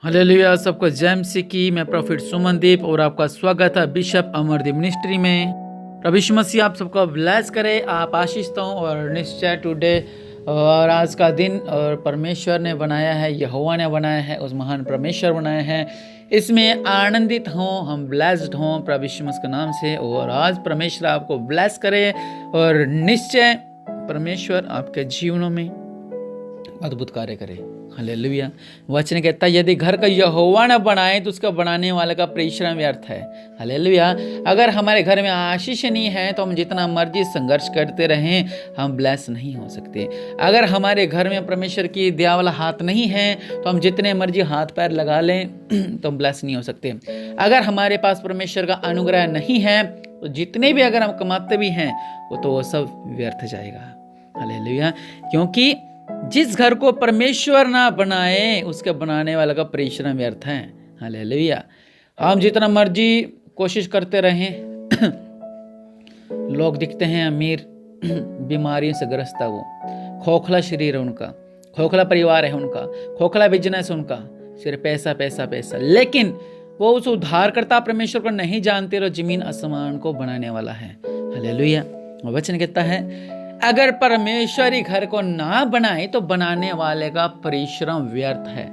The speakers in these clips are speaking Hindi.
हालेलुया। सबको जय मसीह की। मैं प्रॉफिट सुमनदीप और आपका स्वागत है बिशप अमरदीप मिनिस्ट्री में। प्रभु यीशु मसीह आप सबको ब्लेस करे, आप आशीष दो। और निश्चय टुडे और आज का दिन और परमेश्वर ने बनाया है, यहोवा ने बनाया है, उस महान परमेश्वर बनाया है, इसमें आनंदित हों, हम ब्लेस्ड हों प्रभु यीशु मसीह के नाम से। और आज परमेश्वर आपको ब्लेस करे और निश्चय परमेश्वर आपके जीवनों में अद्भुत कार्य करे। हालेलुया। वचन कहता है यदि घर का यहोवा न बनाए तो उसका बनाने वाले का परिश्रम व्यर्थ है। हालेलुया। अगर हमारे घर में आशीष नहीं है तो हम जितना मर्जी संघर्ष करते रहें, हम ब्लेस नहीं हो सकते। अगर हमारे घर में परमेश्वर की दया वाला हाथ नहीं है तो हम जितने मर्जी हाथ पैर लगा लें तो हम ब्लेस नहीं हो सकते। अगर हमारे पास परमेश्वर का अनुग्रह नहीं है तो जितने भी अगर हम कमाते भी हैं वो सब व्यर्थ जाएगा। हालेलुया। क्योंकि जिस घर को परमेश्वर ना बनाए उसके बनाने वाला का परिश्रम व्यर्थ है। हालेलुया। हम जितना मर्जी कोशिश करते रहें लोग दिखते हैं अमीर, बीमारियों से ग्रस्त है, वो खोखला शरीर है उनका, खोखला परिवार है उनका, खोखला बिजनेस है उनका, सिर्फ पैसा पैसा पैसा। लेकिन वो उस उद्धारकर्ता परमेश्वर को नहीं जानते और जमीन आसमान को बनाने वाला है। हालेलुया। वचन कहता है अगर परमेश्वरी घर को ना बनाए तो बनाने वाले का परिश्रम व्यर्थ है।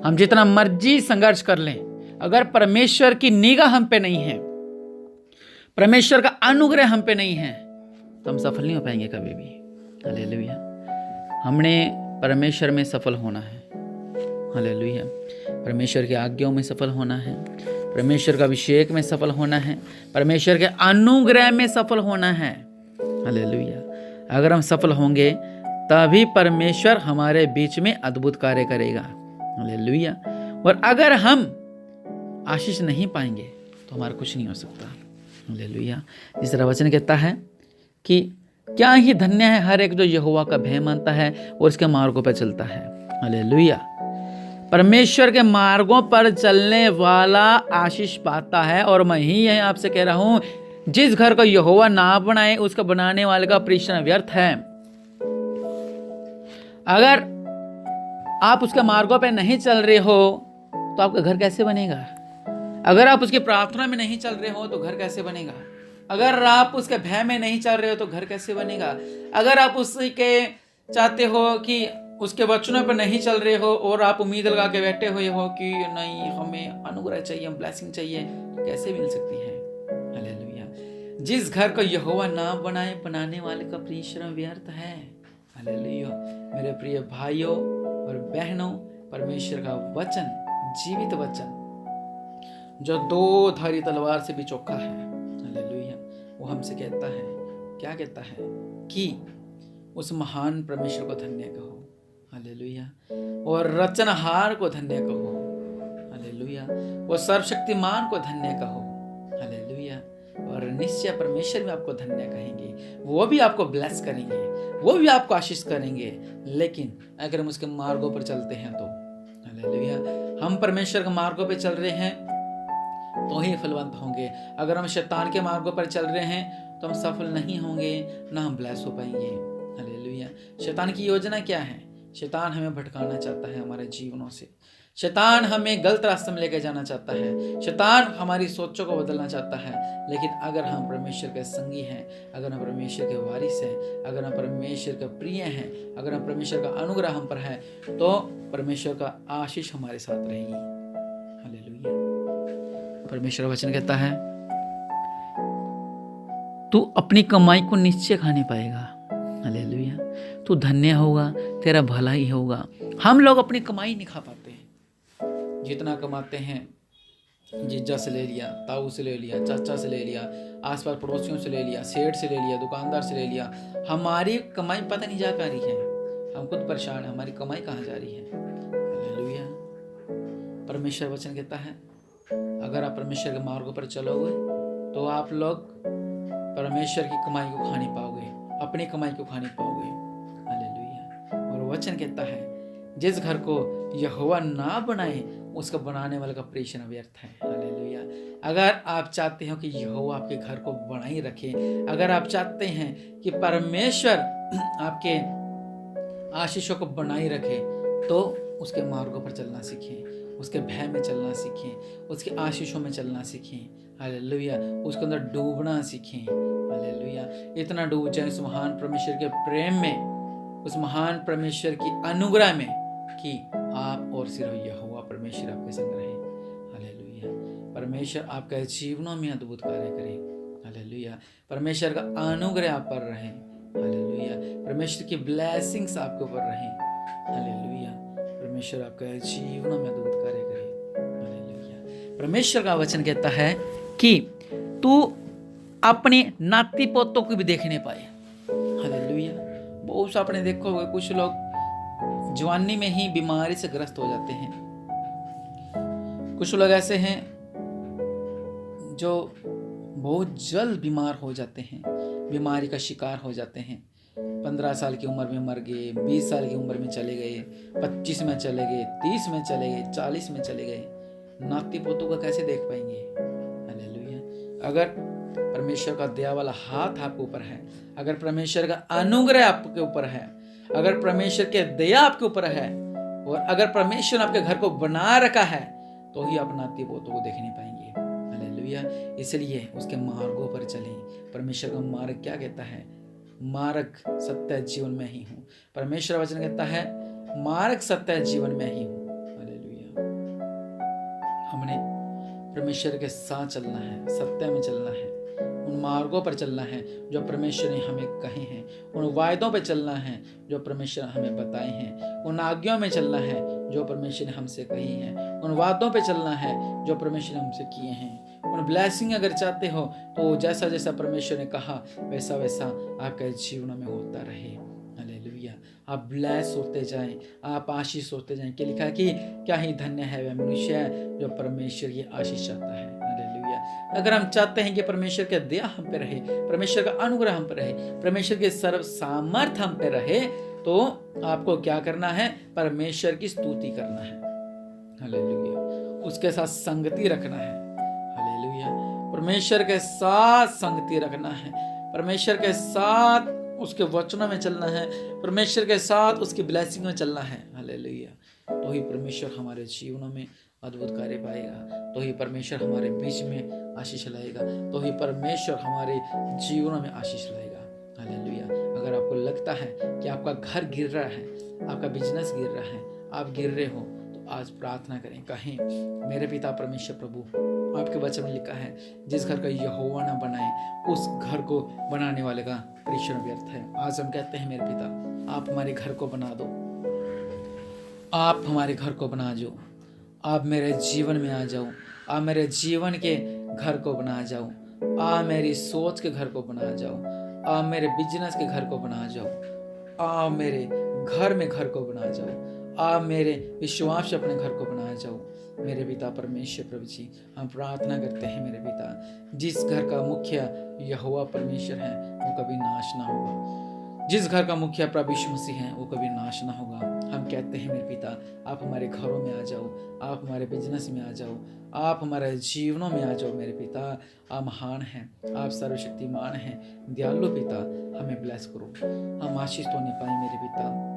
हम जितना मर्जी संघर्ष कर लें, अगर परमेश्वर की निगाह हम पे नहीं है, परमेश्वर का अनुग्रह हम पे नहीं है, तो हम सफल नहीं हो पाएंगे कभी भी। हालेलुया। हमने परमेश्वर में सफल होना है। हालेलुया। परमेश्वर की आज्ञाओं में सफल होना है, परमेश्वर का अभिषेक में सफल होना है, परमेश्वर के अनुग्रह में सफल होना है। हालेलुया। अगर हम सफल होंगे तभी परमेश्वर हमारे बीच में अद्भुत कार्य करेगा। हालेलुया। और अगर हम आशीष नहीं पाएंगे तो हमारा कुछ नहीं हो सकता। हालेलुया। जिस तरह वचन कहता है कि क्या ही धन्य है हर एक जो यहोवा का भय मानता है और उसके मार्गों पर चलता है। हालेलुया। परमेश्वर के मार्गों पर चलने वाला आशीष पाता है। और मैं ही यही आपसे कह रहा हूं, जिस घर को यहोवा ना बनाए उसका बनाने वाले का परिश्रम व्यर्थ है। अगर आप उसके मार्गों पे नहीं चल रहे हो तो आपका घर कैसे बनेगा? अगर आप उसकी प्रार्थना में नहीं चल रहे हो तो घर कैसे बनेगा? अगर आप उसके भय में नहीं चल रहे हो तो घर कैसे बनेगा? अगर आप उसके चाहते हो कि उसके वचनों पर नहीं चल रहे हो और आप उम्मीद लगा के बैठे हुए हो कि नहीं हमें अनुग्रह चाहिए, ब्लेसिंग चाहिए, तो कैसे मिल सकती है? हालेलुया। जिस घर को यहोवा ना बनाए बनाने वाले का परिश्रम व्यर्थ है। हालेलुया। मेरे प्रिय भाइयों और बहनों, परमेश्वर का वचन जीवित वचन जो दो धारी तलवार से भी चौखा है। हालेलुया। वो हमसे कहता है, क्या कहता है? कि उस महान परमेश्वर को धन्य कहो। हालेलुया। और रचनहार को धन्य कहो। हालेलुया। वो सर्वशक्तिमान को धन्य कहो। हालेलुया। और निश्चय परमेश्वर भी आपको धन्य कहेंगे, वो भी आपको ब्लेस करेंगे, वो भी आपको आशीष करेंगे। लेकिन अगर हम उसके मार्गों पर चलते हैं तो हालेलुया, हम परमेश्वर के मार्गों पर चल रहे हैं तो ही फलवंत होंगे। अगर हम शैतान के मार्गों पर चल रहे हैं तो हम सफल नहीं होंगे, ना हम ब्लेस हो पाएंगे। हालेलुया। शैतान की योजना क्या है? शैतान हमें भटकाना चाहता है हमारे जीवनों से। शैतान हमें गलत रास्ते में लेकर जाना चाहता है। शैतान हमारी सोचों को बदलना चाहता है। लेकिन अगर हम परमेश्वर के संगी हैं, अगर हम परमेश्वर के वारिस हैं, अगर हम परमेश्वर के प्रिय हैं, अगर हम परमेश्वर का अनुग्रह हम पर है, तो परमेश्वर का आशीष हमारे साथ रहेगी। हालेलुया। परमेश्वर वचन कहता है तू अपनी कमाई को निश्चय खाने पाएगा। हालेलुया। तू धन्य होगा, तेरा भला ही होगा। हम लोग अपनी कमाई नहीं खा पाते हैं। जितना कमाते हैं जीजा से ले लिया, ताऊ से ले लिया, चाचा से ले लिया, आसपास पड़ोसियों से ले लिया, सेठ से ले लिया, दुकानदार से ले लिया। हमारी कमाई पता नहीं जा पा रही है। हम खुद परेशान हैं, हमारी कमाई कहाँ जा रही है? हालेलुया। परमेश्वर वचन कहता है अगर आप परमेश्वर के मार्गों पर चलोगे तो आप लोग परमेश्वर की कमाई को खा नहीं पाओगे, अपनी कमाई को खा नहीं पाओगे। हालेलुया। और वचन कहता है जिस घर को यहोवा ना बनाए उसका बनाने वाले का परिश्रम व्यर्थ है। हालेलुया। अगर आप चाहते हो कि यहोवा आपके घर को बनाए रखे, अगर आप चाहते हैं कि परमेश्वर आपके आशीषों को बनाए रखे, तो उसके मार्गों पर चलना सीखें, उसके भय में चलना सीखें, उसके आशीषों में चलना सीखें। हालेलुया। उसके अंदर डूबना सीखें। हालेलुया। इतना डूब जाए उस महान परमेश्वर के प्रेम में, उस महान परमेश्वर की अनुग्रह में कि आप और सिर्फ यहोवा परमेश्वर आपके संग रहे। हालेलुया। परमेश्वर आपके जीवनों में अद्भुत कार्य करे। हालेलुया। परमेश्वर का अनुग्रह आप पर रहे। हालेलुया। परमेश्वर की ब्लेसिंग्स आपके ऊपर रहे। हालेलुया। परमेश्वर आपके जीवनों में अद्भुत कार्य करे। हालेलुया। परमेश्वर का वचन कहता है कि तू अपने नाती पोतों को भी देखने पाए। हालेलुया। बहुत सा आपने देखो होगा, कुछ लोग जवानी में ही बीमारी से ग्रस्त हो जाते हैं। कुछ लोग ऐसे हैं जो बहुत जल्द बीमार हो जाते हैं, बीमारी का शिकार हो जाते हैं। 15 साल की उम्र में मर गए, 20 साल की उम्र में चले गए, 25 में चले गए, 30 में चले गए, 40 में चले गए। नाती पोतों को कैसे देख पाएंगे? हालेलुया। अगर परमेश्वर का दया वाला हाथ आपके ऊपर है, अगर परमेश्वर का अनुग्रह आपके ऊपर है, अगर परमेश्वर के दया आपके ऊपर है, और अगर परमेश्वर आपके घर को बना रखा है, तो ही आप नाती पोतों को देख नहीं पाएंगे। हालेलुया। इसलिए उसके मार्गों पर चलें। परमेश्वर का मार्ग क्या कहता है? मार्ग सत्य जीवन में ही हूँ। परमेश्वर वचन कहता है मार्ग सत्य जीवन में ही हूँ। हालेलुया। हमने परमेश्वर के साथ चलना है, सत्य में चलना है, उन मार्गों पर चलना है जो परमेश्वर ने हमें कहे हैं, उन वायदों पर चलना है जो परमेश्वर हमें बताए हैं, उन आज्ञाओं में चलना है जो परमेश्वर ने हमसे कही है, उन वादों पे चलना है जो परमेश्वर ने हमसे किए हैं। उन ब्लेसिंग अगर चाहते हो तो जैसा जैसा परमेश्वर ने कहा वैसा वैसा आपके जीवन में होता रहे। हालेलुया। आप ब्लेस होते जाएं, आप आशीष होते जाएं। क्या लिखा है कि क्या ही धन्य है वह मनुष्य जो परमेश्वर की आशीष चाहता है। हालेलुया। अगर हम चाहते हैं कि परमेश्वर का दया हम पे रहे, परमेश्वर का अनुग्रह हम पे रहे, परमेश्वर के सर्व सामर्थ हम पे रहे, तो आपको क्या करना है? परमेश्वर की स्तुति करना है। हालेलुया। उसके साथ संगति रखना है। हालेलुया। परमेश्वर के साथ संगति रखना है, परमेश्वर के साथ उसके वचनों में चलना है, परमेश्वर के साथ उसकी ब्लेसिंग में चलना है। हालेलुया। तो ही परमेश्वर हमारे जीवनों में अद्भुत कार्य पाएगा, तो ही परमेश्वर हमारे बीच में आशीष लाएगा, तो ही परमेश्वर हमारे जीवनों में आशीष लाएगा। हालेलुया। अगर आपको लगता है कि आपका घर गिर रहा है, आपका बिजनेस गिर रहा है, आप गिर रहे हो, तो आज प्रार्थना करें, कहें मेरे पिता परमेश्वर प्रभु, आपके वचन में लिखा है जिस घर का यहोवा न बनाए उस घर को बनाने वाले का परिश्रम व्यर्थ है। आज हम कहते हैं मेरे पिता आप हमारे घर को बना दो, आप हमारे घर को बना जाओ, आप मेरे जीवन में आ जाओ, आप मेरे जीवन के घर को बना जाओ, आप मेरी सोच के घर को बना जाओ, आप मेरे बिजनेस के घर को बना जाओ, आप मेरे घर में घर को बना जाओ, आप मेरे विश्वास से अपने घर को बना जाओ। मेरे पिता परमेश्वर प्रभु जी, हम प्रार्थना करते हैं मेरे पिता, जिस घर का मुखिया यहोवा परमेश्वर है वो कभी नाश ना होगा, जिस घर का मुखिया प्रभु यीशु मसीह है वो कभी नाश ना होगा। हम कहते हैं मेरे पिता आप हमारे घरों में आ जाओ, आप हमारे बिजनेस में आ जाओ, आप हमारे जीवनों में आ जाओ। मेरे पिता आप महान हैं, आप सर्वशक्तिमान हैं, दयालु पिता हमें ब्लेस करो, हम आशीष तो नहीं पाए मेरे पिता,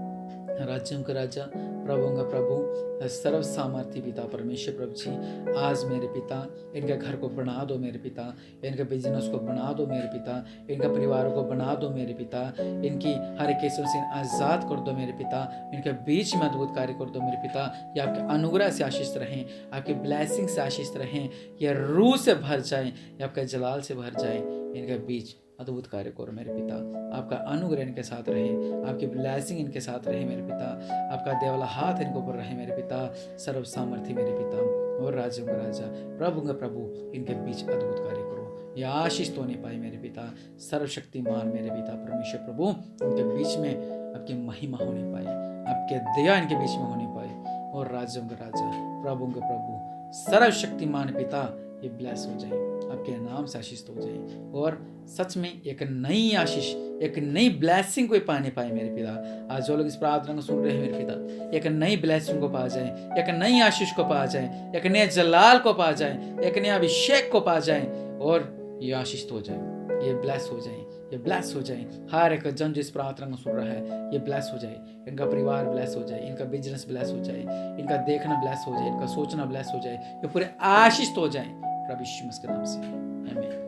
राज्यों का राजा प्रभुओं का प्रभु सर्व सामर्थ्य पिता परमेश्वर प्रभु जी, आज मेरे पिता इनके घर को बना दो मेरे पिता, इनके बिजनेस को बना दो मेरे पिता, इनके परिवारों को बना दो मेरे पिता, इनकी हर केसों से आज़ाद कर दो मेरे पिता, इनके बीच में अद्भुत कार्य कर दो मेरे पिता। ये आपके अनुग्रह से आशीष रहें, आपकी ब्लेसिंग से आशीष रहें, ये रूह से भर जाएं, ये आपके जलाल से भर जाएं, इनके बीच अद्भुत कार्य करो मेरे पिता। आपका अनुग्रह इनके साथ रहे, आपकी ब्लेसिंग इनके साथ रहे मेरे पिता, आपका दया वाला हाथ इनके ऊपर रहे मेरे पिता, सर्व सामर्थ्य मेरे पिता और राज्यों का राजा प्रभु का प्रभु इनके बीच अद्भुत कार्य करो। यह आशीष तो नहीं पाए मेरे पिता, सर्वशक्तिमान मेरे पिता परमेश्वर प्रभु इनके बीच में आपकी महिमा हो नहीं पाए, आपके दया इनके बीच में हो नहीं पाए, और राज्यों का राजा प्रभु का प्रभु सर्वशक्तिमान पिता ये ब्लेस हो जाए, आपके नाम से आशीष हो जाए, और सच में एक नई आशीष, एक नई ब्लेसिंग को पाने पाए मेरे पिता। आज जो लोग इस प्रार्थना को सुन रहे हैं मेरे पिता, एक नई ब्लेसिंग को पा जाए, एक नई आशीष को पा जाए, एक नए जलाल को पा जाए, एक नया अभिषेक को पा जाए, और ये आशीष हो जाए, ये ब्लेस हो जाए, ये ब्लेस हो जाए। हर एक जन जो इस प्रार्थना को सुन रहा है ये ब्लेस हो जाए, इनका परिवार ब्लेस हो जाए, इनका बिजनेस ब्लेस हो जाए, इनका देखना ब्लेस हो जाए, इनका सोचना ब्लेस हो जाए, ये पूरे आशीष हो जाए प्रभु यीशु मसीह के नाम से, आमीन।